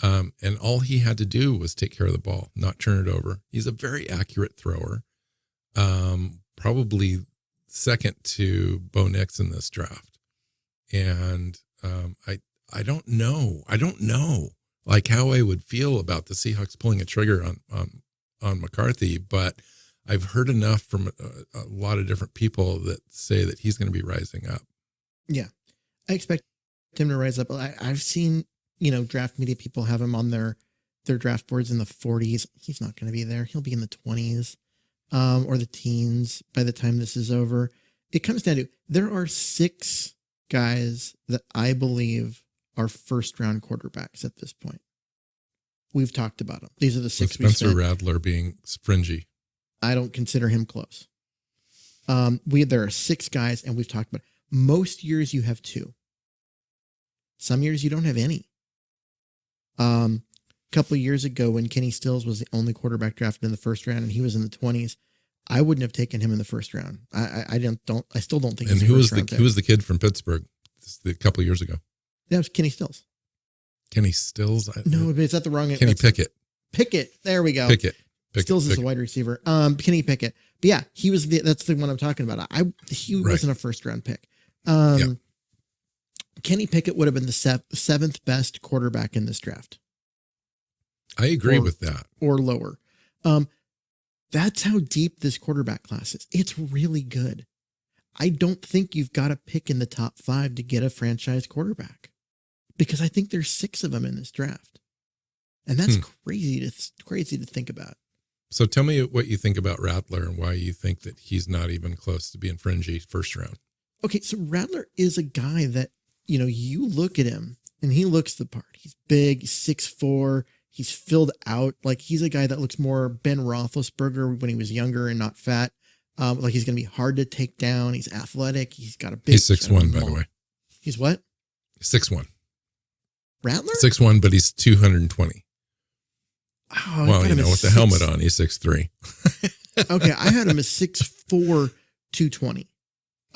And all he had to do was take care of the ball, not turn it over. He's a very accurate thrower. Probably second to Bo Nix in this draft. And I don't know. Like how I would feel about the Seahawks pulling a trigger on McCarthy, but I've heard enough from a lot of different people that say that he's going to be rising up. Yeah, I expect him to rise up. I've seen, draft media people have him on their draft boards in the 40s. He's not going to be there. He'll be in the 20s or the teens by the time this is over. It comes down to there are 6 guys that I believe are first round quarterbacks at this point. We've talked about them. These are the 6 we Spencer Rattler being fringy. I don't consider him close. There are 6 guys and we've talked about it. Most years you have 2. Some years you don't have any. A couple of years ago when Kenny Stills was the only quarterback drafted in the first round and he was in the 20s, I wouldn't have taken him in the first round. I still don't think. And who was the kid from Pittsburgh a couple of years ago? That was Kenny Stills. Kenny Stills? No, but it's not the wrong. Kenny Pickett. Pickett. There we go. Pickett. Stills is a wide receiver. Kenny Pickett. But yeah, he was that's the one I'm talking about. He wasn't a first round pick. Kenny Pickett would have been the 7th best quarterback in this draft. I agree with that. Or lower. That's how deep this quarterback class is. It's really good. I don't think you've got to pick in the top 5 to get a franchise quarterback because I think there's 6 of them in this draft. And that's crazy to think about. So tell me what you think about Rattler and why you think that he's not even close to being fringy first round. Okay. So Rattler is a guy that, you look at him and he looks the part. He's big, he's 6'4", he's filled out. Like he's a guy that looks more Ben Roethlisberger when he was younger and not fat. Like he's going to be hard to take down. He's athletic. He's got a big. He's 6'1", by the way. He's what? 6'1". Rattler? 6'1", but he's 220. Oh, well, with the helmet on, he's 6'3". Okay, I had him as 6'4", 220.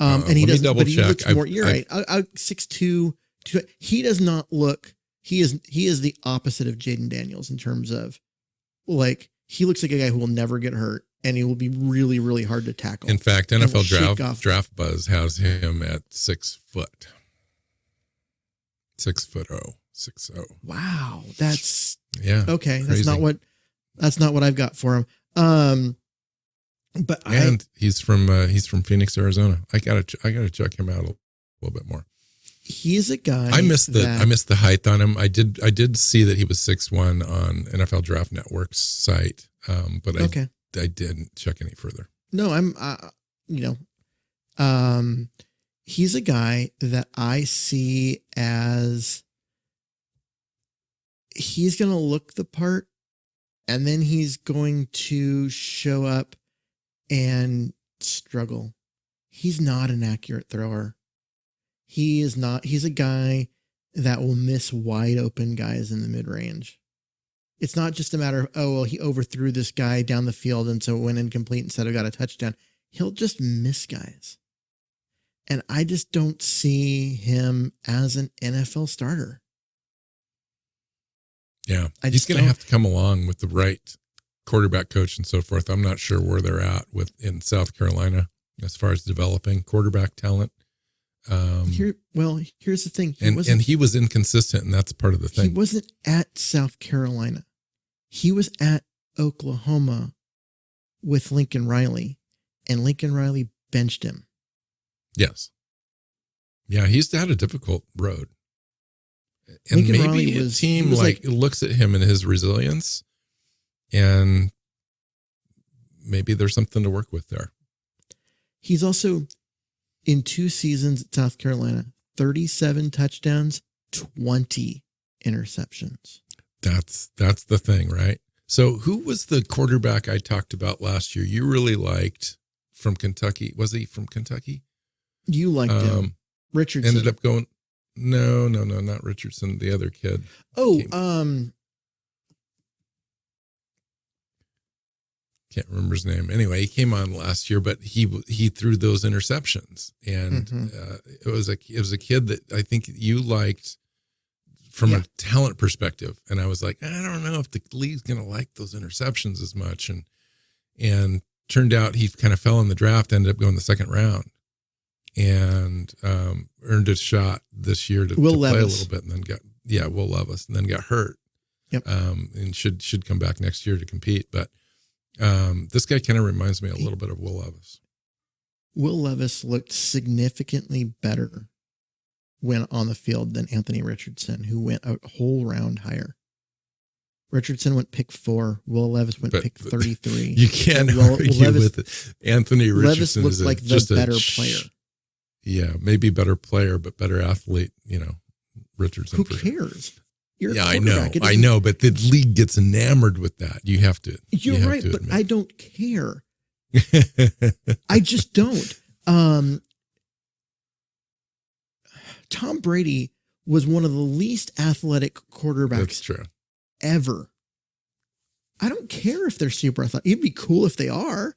And he doesn't. But he looks more. You're right. 6'2", 220. He does not look. He is the opposite of Jaden Daniels in terms of, like, he looks like a guy who will never get hurt and he will be really, really hard to tackle. In fact, And will NFL shake off- draft Buzz has him at 6 foot. 6'0", 6'0". Wow, that's Yeah. okay. Crazy. That's not what I've got for him. But he's from Phoenix, Arizona. I gotta check him out a little bit more. He's a guy. I missed the height on him. I did see that he was 6'1" on NFL Draft Network's site, but I didn't check any further. No, he's a guy that I see as he's going to look the part, and then he's going to show up and struggle. He's not an accurate thrower. He is not. He's a guy that will miss wide open guys in the mid range. It's not just a matter of, he overthrew this guy down the field and so it went incomplete instead of got a touchdown. He'll just miss guys. And I just don't see him as an NFL starter. Yeah. He's going to have to come along with the right quarterback coach and so forth. I'm not sure where they're at in South Carolina as far as developing quarterback talent. Here's the thing. He was inconsistent, and that's part of the thing. He wasn't at South Carolina. He was at Oklahoma with Lincoln Riley, and Lincoln Riley benched him. Yes. Yeah, he's had a difficult road. And Lincoln maybe Riley a team looks at him and his resilience, and maybe there's something to work with there. He's also, in 2 seasons at South Carolina, 37 touchdowns, 20 interceptions. That's the thing, right? So who was the quarterback I talked about last year you really liked from Kentucky? Was he from Kentucky? You liked him. Richardson. Ended up going, no, not Richardson, the other kid. Can't remember his name. Anyway, he came on last year, but he threw those interceptions, and it was a kid that I think you liked from a talent perspective. And I was like, I don't know if the league's going to like those interceptions as much, and turned out he kind of fell in the draft, ended up going the second round, and earned a shot this year to play a little bit, and then Will Levis, and then got hurt. Yep. And should come back next year to compete, but. This guy kind of reminds me a little bit of Will Levis. Will Levis looked significantly better when on the field than Anthony Richardson, who went a whole round higher. Richardson went pick 4. Will Levis went pick 33. You can't argue with it. Anthony Richardson Levis looked like the better player. Yeah, maybe better player, but better athlete. Richardson. Who cares? I know, but the league gets enamored with that. You have to. You're right, but I don't care. I just don't. Tom Brady was one of the least athletic quarterbacks That's true. ever. I don't care if they're super athletic. It'd be cool if they are.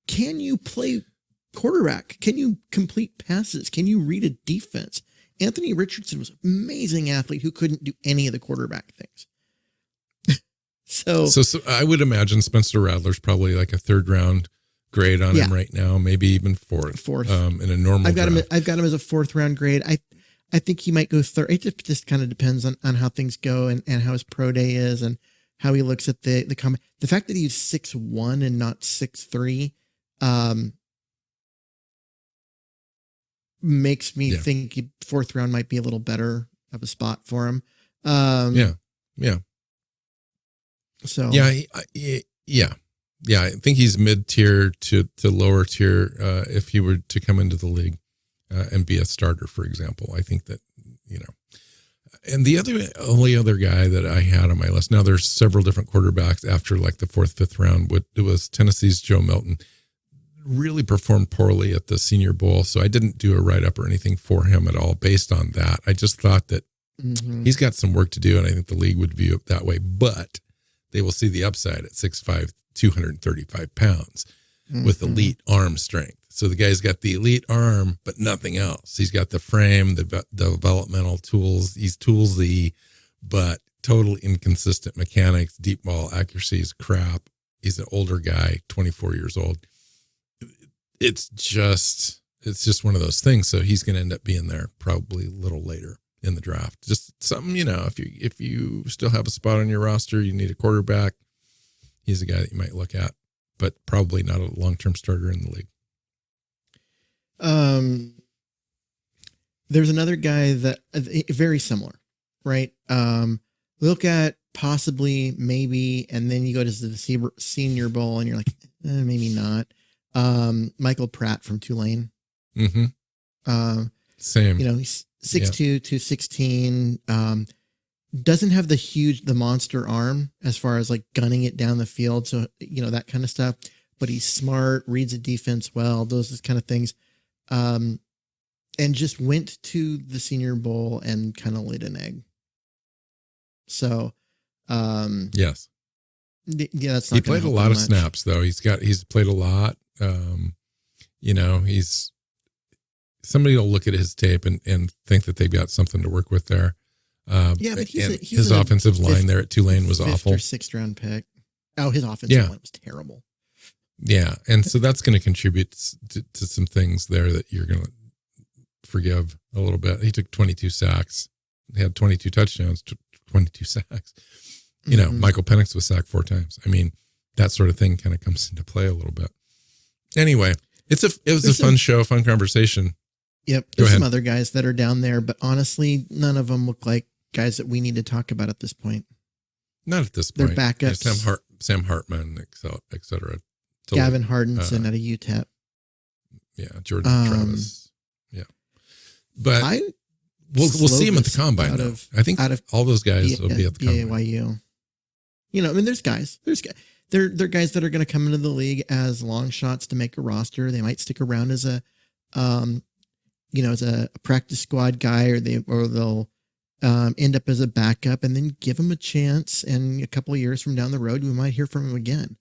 Can you play quarterback? Can you complete passes? Can you read a defense? Anthony Richardson was an amazing athlete who couldn't do any of the quarterback things. So I would imagine Spencer Rattler's probably like a 3rd round grade on him right now, maybe even 4th. In a normal draft. I've got him as a 4th round grade. I think he might go 3rd. It just kind of depends on how things go and how his pro day is and how he looks at the comment. The fact that he's 6'1" and not 6'3", makes me think 4th round might be a little better of a spot for him. Yeah. So I think he's mid-tier to lower tier if he were to come into the league and be a starter, for example. I think that And the only other guy that I had on my list. Now there's several different quarterbacks after like the 4th, 5th round. It was Tennessee's Joe Milton. Really performed poorly at the Senior Bowl, so I didn't do a write-up or anything for him at all based on that. I just thought that he's got some work to do, and I think the league would view it that way. But they will see the upside at 6'5", 235 pounds with elite arm strength. So the guy's got the elite arm, but nothing else. He's got the frame, the developmental tools. He's toolsy, but totally inconsistent mechanics. Deep ball accuracy is crap. He's an older guy, 24 years old. It's just one of those things. So he's going to end up being there probably a little later in the draft. Just something, if you still have a spot on your roster, you need a quarterback. He's a guy that you might look at, but probably not a long-term starter in the league. There's another guy that very similar, right? Look at possibly, maybe, and then you go to the Senior Bowl and you're like, maybe not. Michael Pratt from Tulane. Mm-hmm. Same. He's 6'2", 216. Doesn't have the monster arm as far as like gunning it down the field. So, that kind of stuff, but he's smart, reads the defense well, those kind of things. And just went to the Senior Bowl and kind of laid an egg. So, yes. Yeah, that's not. He played a lot of snaps though. He's played a lot. He's somebody will look at his tape and think that they've got something to work with there. But his offensive line there at Tulane was awful. 5th or 6th round pick. Oh, his offensive line was terrible. Yeah, and so that's going to contribute to some things there that you're going to forgive a little bit. He took 22 sacks. He had 22 touchdowns, 22 sacks. Michael Penix was sacked 4 times. I mean, that sort of thing kind of comes into play a little bit. Anyway, it was a fun show, fun conversation. Yep. There's some other guys that are down there, but honestly, none of them look like guys that we need to talk about at this point. Not at this point. They're backups. Sam Hartman, et cetera. Gavin Hardinson out of UTEP. Yeah. Jordan Travis. Yeah. But we'll see him at the combine. I think all those guys will be at the combine. BYU. There's guys. They're guys that are going to come into the league as long shots to make a roster. They might stick around as a practice squad guy, or they'll end up as a backup, and then give them a chance. And a couple of years from down the road, we might hear from them again.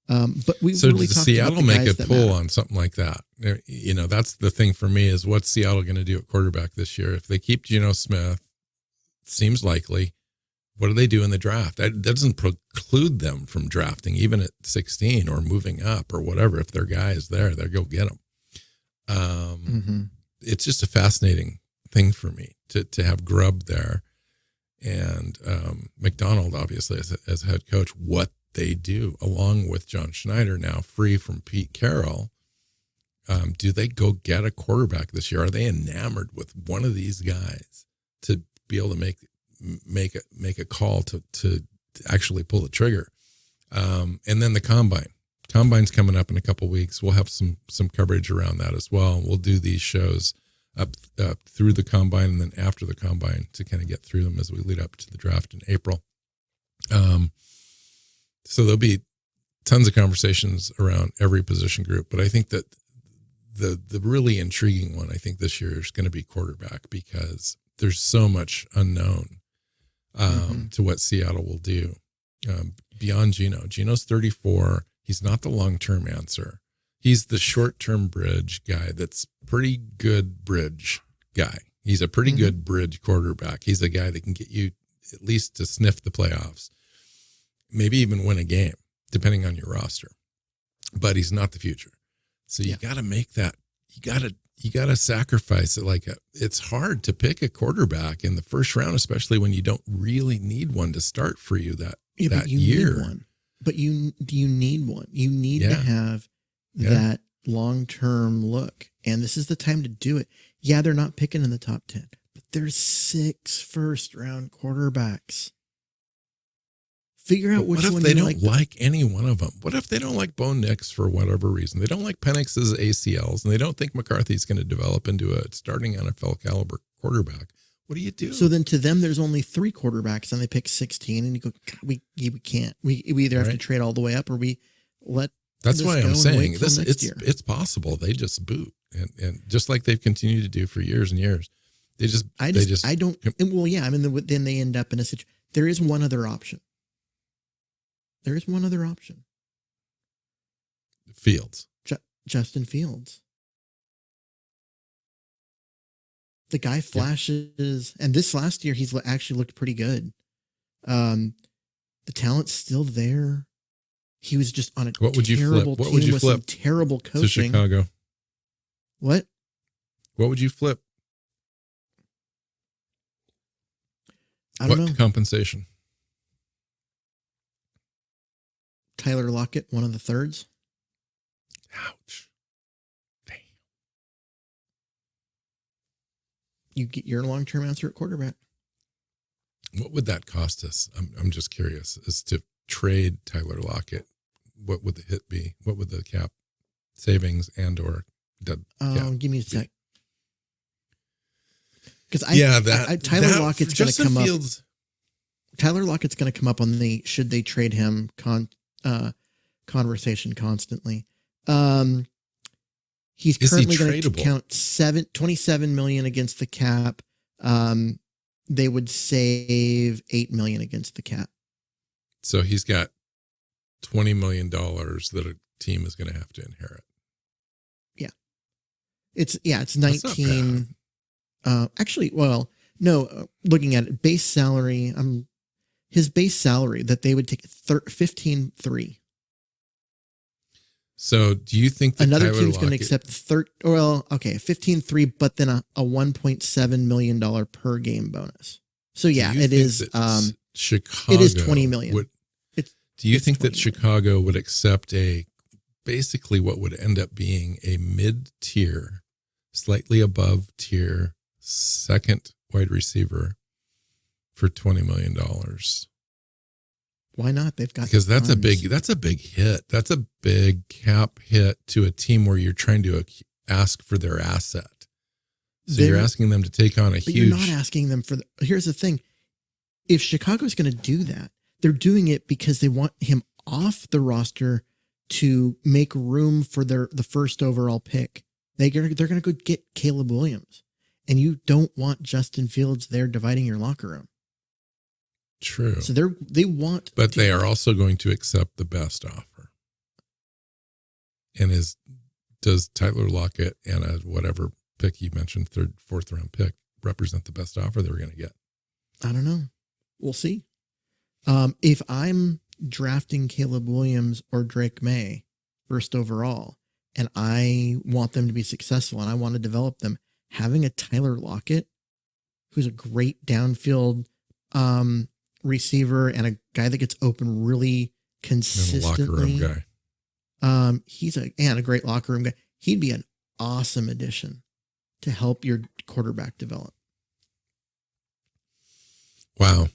But we really does Seattle make a pull on something like that? That's the thing for me is what's Seattle going to do at quarterback this year? If they keep Geno Smith, seems likely. What do they do in the draft? That doesn't preclude them from drafting even at 16 or moving up or whatever. If their guy is there, they'll go get him. It's just a fascinating thing for me to have Grubb there and McDonald, obviously, as head coach, what they do, along with John Schneider now free from Pete Carroll. Do they go get a quarterback this year? Are they enamored with one of these guys to be able to make a call to actually pull the trigger? And then the combine's coming up in a couple of weeks. We'll have some coverage around that as well. We'll do these shows up through the combine and then after the combine to kind of get through them as we lead up to the draft in April. So there'll be tons of conversations around every position group, but I think that the really intriguing one, I think this year is going to be quarterback, because there's so much unknown to what Seattle will do beyond Geno. Geno's 34. He's not the long-term answer. He's the short-term bridge guy that's pretty good bridge guy. He's a pretty good bridge quarterback. He's a guy that can get you at least to sniff the playoffs, maybe even win a game, depending on your roster. But he's not the future. So you got to make that. You got to sacrifice it. It's hard to pick a quarterback in the first round, especially when you don't really need one to start for you that year. Need one. But you need one. You need to have that long-term look. And this is the time to do it. Yeah, they're not picking in the top 10, but there's 6 first-round quarterbacks. Figure out which one. What if they don't like any one of them? What if they don't like Bo Nix for whatever reason? They don't like Penix's ACLs, and they don't think McCarthy's going to develop into a starting NFL caliber quarterback. What do you do? So then to them, there's only 3 quarterbacks, and they pick 16, and you go, God, we can't. We either have to trade all the way up, or we let. That's why I'm saying it's possible. They just boot, and just like they've continued to do for years and years. Then they end up in a situation. There is one other option. Fields. Justin Fields. The guy flashes, and this last year he's actually looked pretty good. The talent's still there. he was just on a What would you flip? terrible What would team you with some flip terrible to coaching. Chicago? What? What would you flip? I don't know. What compensation? Tyler Lockett, one of the thirds. Ouch. Damn. You get your long-term answer at quarterback. What would that cost us? I'm just curious as to trade Tyler Lockett. What would the hit be? What would the cap savings and or dead cap Give me a be? sec. Because Tyler Lockett's going to come up. Tyler Lockett's going to come up on the should they trade him conversation constantly. He's currently going to count 27 million against the cap. They would save 8 million against the cap. So he's got $20 million that a team is going to have to inherit. Yeah. It's 19. Actually, well, no, looking at it, base salary, his base salary that they would take 15.3. So do you think that another Tyler team's going to accept 15.3, but then a $1.7 million per game bonus. So yeah, it is. Chicago. It is 20 million. Do you think that Chicago would accept basically what would end up being a mid-tier, slightly above tier second wide receiver for $20 million? Why not? They've got, because that's a big hit. That's a big cap hit to a team where you're trying to ask for their asset. So you're asking them to take on a huge. You're not asking them for. Here's the thing: if Chicago's going to do that, they're doing it because they want him off the roster to make room for the first overall pick. They're going to go get Caleb Williams, and you don't want Justin Fields there dividing your locker room. True. So they want, but they are also going to accept the best offer. And does Tyler Lockett and a whatever pick you mentioned, third, fourth round pick, represent the best offer they're going to get? I don't know. We'll see. If I'm drafting Caleb Williams or Drake May first overall, and I want them to be successful and I want to develop them, having a Tyler Lockett, who's a great downfield receiver and a guy that gets open really consistently. And a locker room guy. He's a great locker room guy. He'd be an awesome addition to help your quarterback develop. Wow.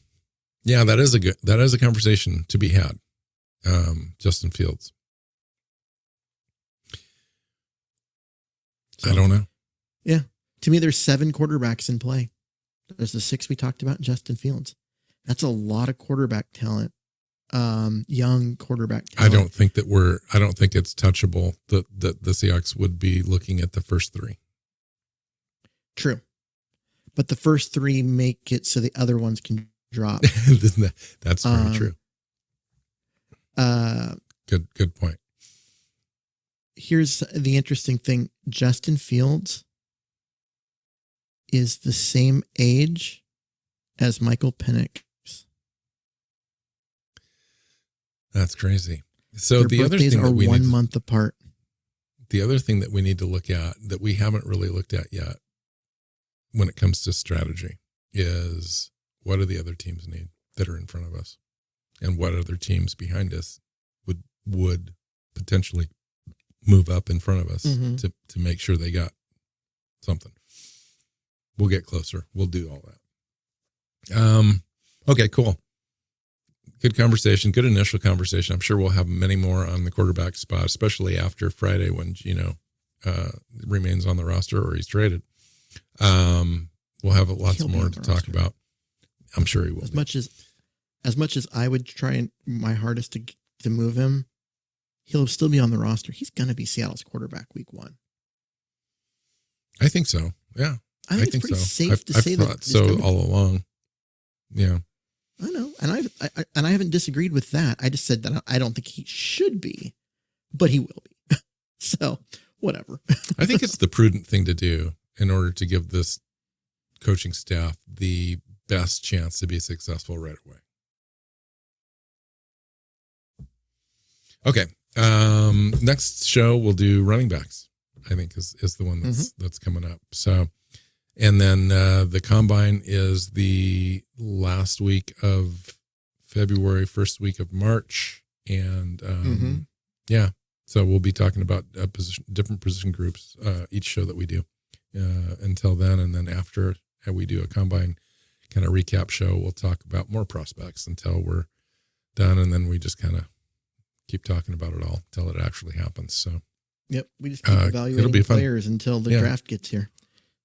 Yeah, that is a conversation to be had. Justin Fields. So, I don't know. Yeah. To me, there's 7 quarterbacks in play. There's the 6 we talked about, Justin Fields. That's a lot of quarterback talent. Young quarterback talent. I don't think it's touchable that the Seahawks would be looking at the first 3. True. But the first 3 make it so the other ones can drop. That's very true. Good point. Here's the interesting thing. Justin Fields is the same age as Michael Penix. That's crazy. So their the other birthdays thing are that we 1 month apart. The other thing that we need to look at that we haven't really looked at yet when it comes to strategy is what do the other teams need that are in front of us, and what other teams behind us would potentially move up in front of us to make sure they got something. We'll get closer. We'll do all that. Okay, cool. Good conversation. Good initial conversation. I'm sure we'll have many more on the quarterback spot, especially after Friday when Gino remains on the roster or he's traded. We'll have lots more to talk about. I'm sure he will. As much as I would try my hardest to move him, he'll still be on the roster. He's going to be Seattle's quarterback week 1. I think so. Yeah. I think it's pretty safe to say that. I've thought so all along. Yeah. I know. And I haven't disagreed with that. I just said that I don't think he should be, but he will be. So whatever. I think it's the prudent thing to do in order to give this coaching staff the best chance to be successful right away. Okay. Next show we'll do running backs, I think is the one that's coming up. So, and then the combine is the last week of February, first week of March. And so we'll be talking about different position groups each show that we do until then. And then after we do a combine kind of recap show, we'll talk about more prospects until we're done. And then we just kind of keep talking about it all until it actually happens. So, yep, we just keep evaluating players until the draft gets here.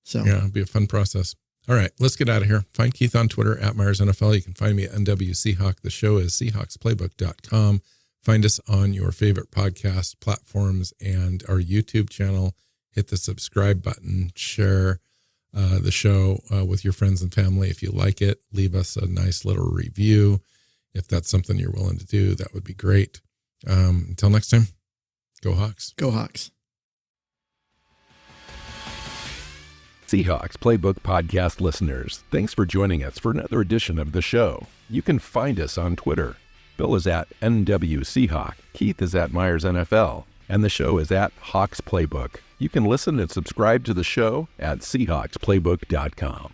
So, yeah, it'll be a fun process. All right, let's get out of here. Find Keith on Twitter at Myers NFL. You can find me at NW Seahawk. The show is SeahawksPlaybook.com. Find us on your favorite podcast platforms and our YouTube channel. Hit the subscribe button. Share the show with your friends and family. If you like it, leave us a nice little review. If that's something you're willing to do, that would be great. Until next time, go Hawks. Go Hawks. Seahawks Playbook podcast listeners, thanks for joining us for another edition of the show. You can find us on Twitter. Bill is at NW Seahawk, Keith is at Myers NFL, and the show is at Hawks Playbook. You can listen and subscribe to the show at SeahawksPlaybook.com.